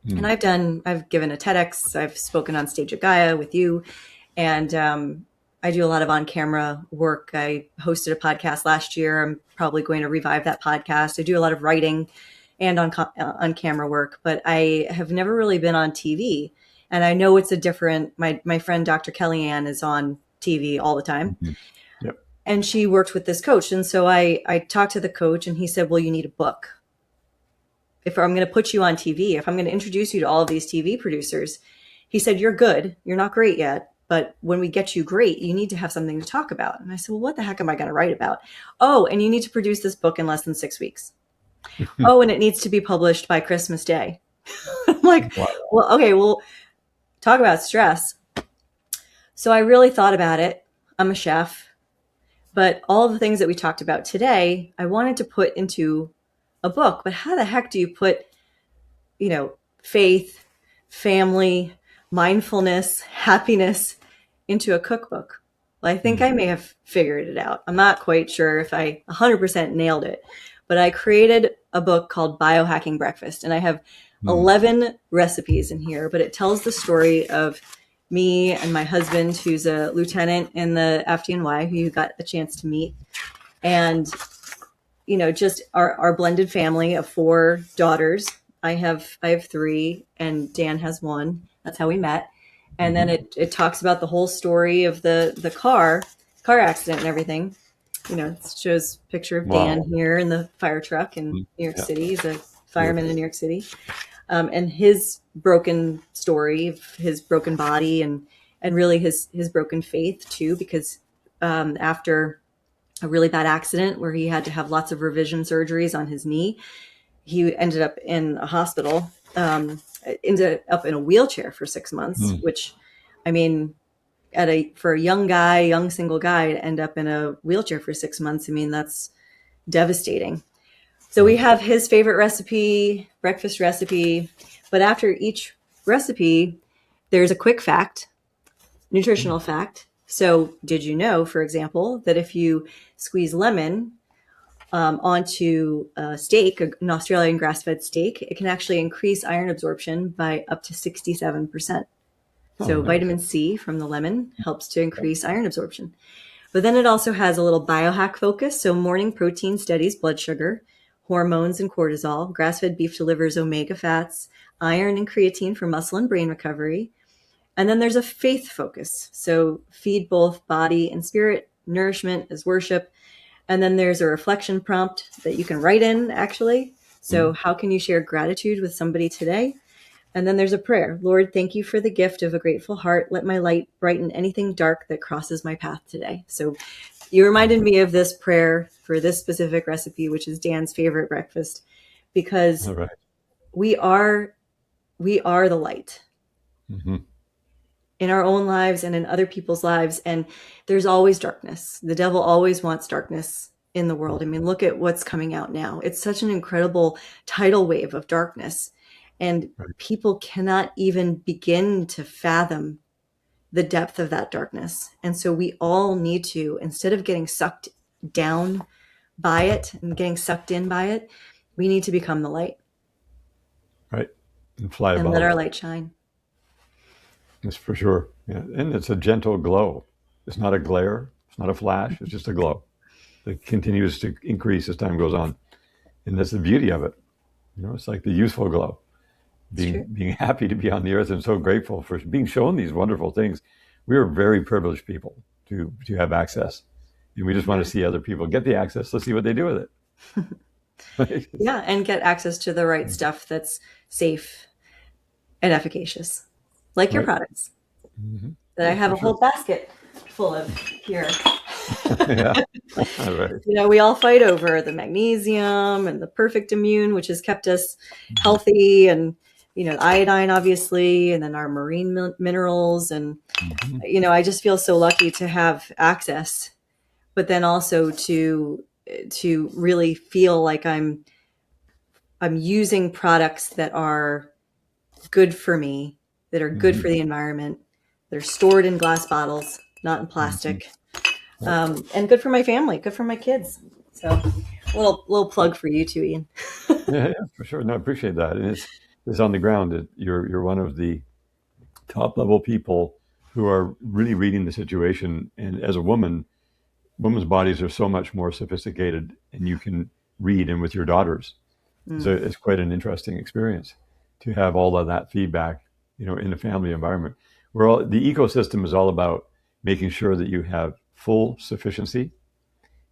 S1: And
S2: Mm.
S1: I've given a TEDx, I've spoken on stage at Gaia with you, and I do a lot of on camera work. I hosted a podcast last year. I'm probably going to revive that podcast. I do a lot of writing and on camera work, but I have never really been on TV. And I know it's a different, my friend Dr. Kellyanne is on TV all the time.
S2: Mhm. Yep.
S1: And she worked with this coach. And so I talked to the coach and he said, well, you need a book. If I'm going to put you on TV, if I'm going to introduce you to all of these TV producers, he said, you're good. You're not great yet. But when we get you great, you need to have something to talk about. And I said, well, what the heck am I going to write about? Oh, and you need to produce this book in less than 6 weeks. Oh, and it needs to be published by Christmas Day. I'm like,
S2: Wow.
S1: well, okay, well, talk about stress. So I really thought about it. I'm a chef. But all of the things that we talked about today, I wanted to put into a book. But how the heck do you put, faith, family, mindfulness, happiness into a cookbook? Well, I think I may have figured it out. I'm not quite sure if I 100% nailed it, but I created a book called Biohacking Breakfast, and I have 11 recipes in here, but it tells the story of me and my husband, who's a lieutenant in the FDNY, who you got a chance to meet. And, just our blended family of 4 daughters. I have 3 and Dan has 1. That's how we met. And then it talks about the whole story of the car accident and everything. It shows a picture of
S2: Wow.
S1: Dan here in the fire truck in New York
S2: Yeah.
S1: City. He's a fireman in New York City. And his broken story of his broken body and really his broken faith too, because after a really bad accident where he had to have lots of revision surgeries on his knee, he ended up in a hospital, ended up in a wheelchair for 6 months, which, I mean, for a young single guy to end up in a wheelchair for 6 months, I mean, that's devastating. So we have his favorite recipe, breakfast recipe, but after each recipe, there's a quick fact, nutritional fact. So did you know, for example, that if you squeeze lemon onto a steak, an Australian grass-fed steak, it can actually increase iron absorption by up to 67%. So
S2: nice.
S1: vitamin C from the lemon helps to increase iron absorption. But then it also has a little biohack focus. So morning protein steadies blood sugar, hormones and cortisol. Grass-fed beef delivers omega fats, iron and creatine for muscle and brain recovery. And then there's a faith focus. So feed both body and spirit. Nourishment is worship. And then there's a reflection prompt that you can write in, actually. So how can you share gratitude with somebody today? And then there's a prayer. Lord, thank you for the gift of a grateful heart. Let my light brighten anything dark that crosses my path today. So you reminded me of this prayer for this specific recipe, which is Dan's favorite breakfast, because
S2: All right.
S1: we are the light in our own lives and in other people's lives. And there's always darkness. The devil always wants darkness in the world. I mean, look at what's coming out now. It's such an incredible tidal wave of darkness. And people cannot even begin to fathom the depth of that darkness. And so we all need to, instead of getting sucked down by it and getting sucked in by it, we need to become the light.
S2: Right. And fly
S1: and
S2: above
S1: let our
S2: it.
S1: light shine.
S2: That's for sure. Yeah. And it's a gentle glow. It's not a glare. It's not a flash. It's just a glow that continues to increase as time goes on. And that's the beauty of it. It's like the youthful glow. Being happy to be on the earth and so grateful for being shown these wonderful things. We are very privileged people to have access. And we just want to see other people get the access. Let's see what they do with it.
S1: Yeah, and get access to the right stuff that's safe and efficacious, like your products that I have a whole basket full of here.
S2: Yeah. All right.
S1: We all fight over the magnesium and the perfect immune, which has kept us healthy and iodine, obviously, and then our marine minerals. And,
S2: Hmm.
S1: I just feel so lucky to have access, but then also to really feel like I'm using products that are good for me, that are good
S2: Hmm.
S1: for the environment, that are stored in glass bottles, not in
S2: Hmm.
S1: plastic, and good for my family, good for my kids. So, little plug for you too, Ian.
S2: Yeah, yeah, for sure. No, I appreciate that. And it's on the ground. You're one of the top level people who are really reading the situation. And as a woman, women's bodies are so much more sophisticated, and you can read. And with your daughters, so
S1: Mm,
S2: it's quite an interesting experience to have all of that feedback, in a family environment. Where the ecosystem is all about making sure that you have full sufficiency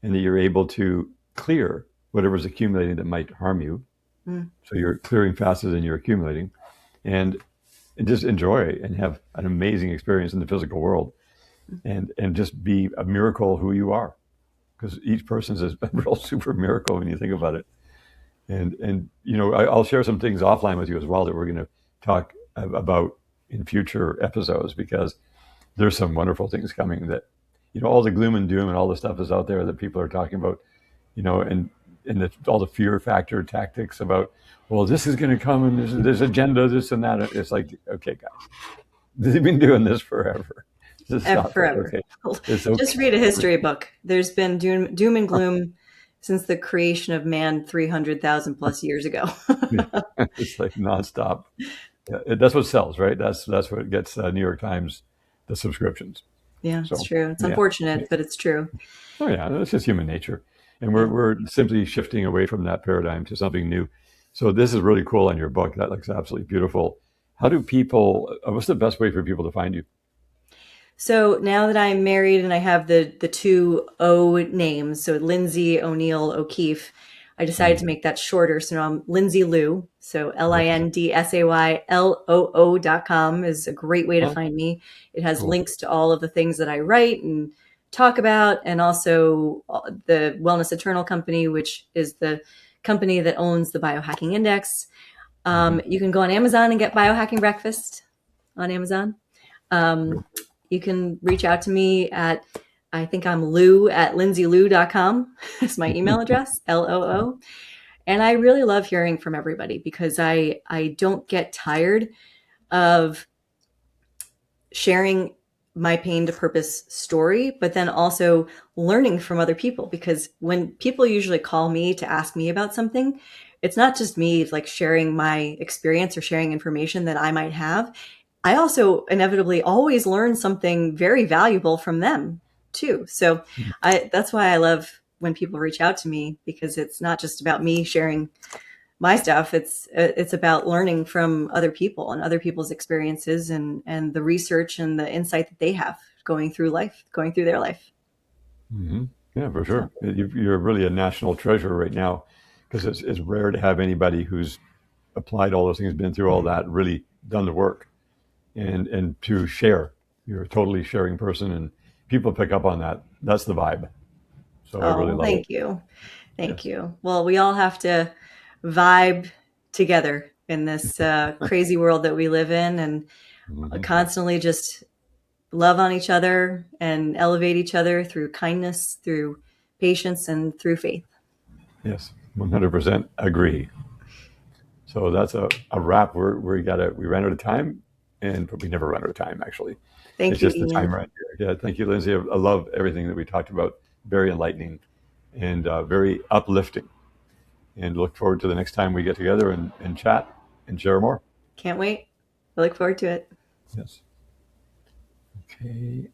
S2: and that you're able to clear whatever's accumulating that might harm you.
S1: mm,
S2: So you're clearing faster than you're accumulating, and, and just enjoy and have an amazing experience in the physical world, and just be a miracle who you are, because each person is a real super miracle when you think about it. And I'll share some things offline with you as well that we're going to talk about in future episodes, because there's some wonderful things coming that, all the gloom and doom and all the stuff is out there that people are talking about, and all the fear factor tactics about, well, this is going to come and there's agenda, this and that. It's like, okay, guys, they've been doing this forever. Just stop it.
S1: forever.
S2: Okay. It's
S1: Just
S2: okay.
S1: read a history book. There's been doom and gloom since the creation of man 300,000 plus years ago.
S2: It's like nonstop. Yeah, that's what sells, right? That's what gets New York Times the subscriptions.
S1: Yeah, it's
S2: So
S1: true. It's
S2: yeah.
S1: unfortunate, but it's true.
S2: Oh yeah, that's just human nature, and we're
S1: Yeah.
S2: we're simply shifting away from that paradigm to something new. So this is really cool on your book. That looks absolutely beautiful. How do people? What's the best way for people to find you?
S1: So now that I'm married and I have the two O names, so Lindsay O'Neill O'Keefe, I decided
S2: Mm,
S1: to make that shorter. So now I'm Lindsay Lou. So
S2: okay.
S1: LindsayLoo.com is a great way to
S2: Oh,
S1: find me. It has
S2: cool.
S1: links to all of the things that I write and talk about, and also the Wellness Eternal Company, which is the company that owns the Biohacking Index.
S2: Hmm.
S1: You can go on Amazon and get Biohacking Breakfast on Amazon. Um, you can reach out to me at, I think I'm Lou at lindsaylou.com is my email address, LOO. And I really love hearing from everybody because I don't get tired of sharing my pain to purpose story, but then also learning from other people. Because when people usually call me to ask me about something, it's not just me like sharing my experience or sharing information that I might have. I also inevitably always learn something very valuable from them too. So that's why I love when people reach out to me, because it's not just about me sharing my stuff. It's about learning from other people and other people's experiences, and the research and the insight that they have going through their life.
S2: Hmm. Yeah, for
S1: So
S2: sure. You're really a national treasure right now, because it's rare to have anybody who's applied all those things, been through all that, really done the work, and to share. You're a totally sharing person, and people pick up on that. That's the vibe. So I
S1: oh
S2: really
S1: well,
S2: love it.
S1: thank you. Thank
S2: Yes.
S1: you. Well, we all have to vibe together in this crazy world that we live in, and
S2: Hmm.
S1: constantly just love on each other and elevate each other through kindness, through patience, and through faith.
S2: Yes. 100% agree. So that's a wrap. We ran out of time, and we never run out of time actually. It's
S1: Thank you,
S2: just the time
S1: Ian.
S2: right here. Yeah. Thank you, Lindsay. I love everything that we talked about. Very enlightening and very uplifting. And look forward to the next time we get together and chat and share more.
S1: Can't wait. I look forward to it.
S2: Yes. Okay.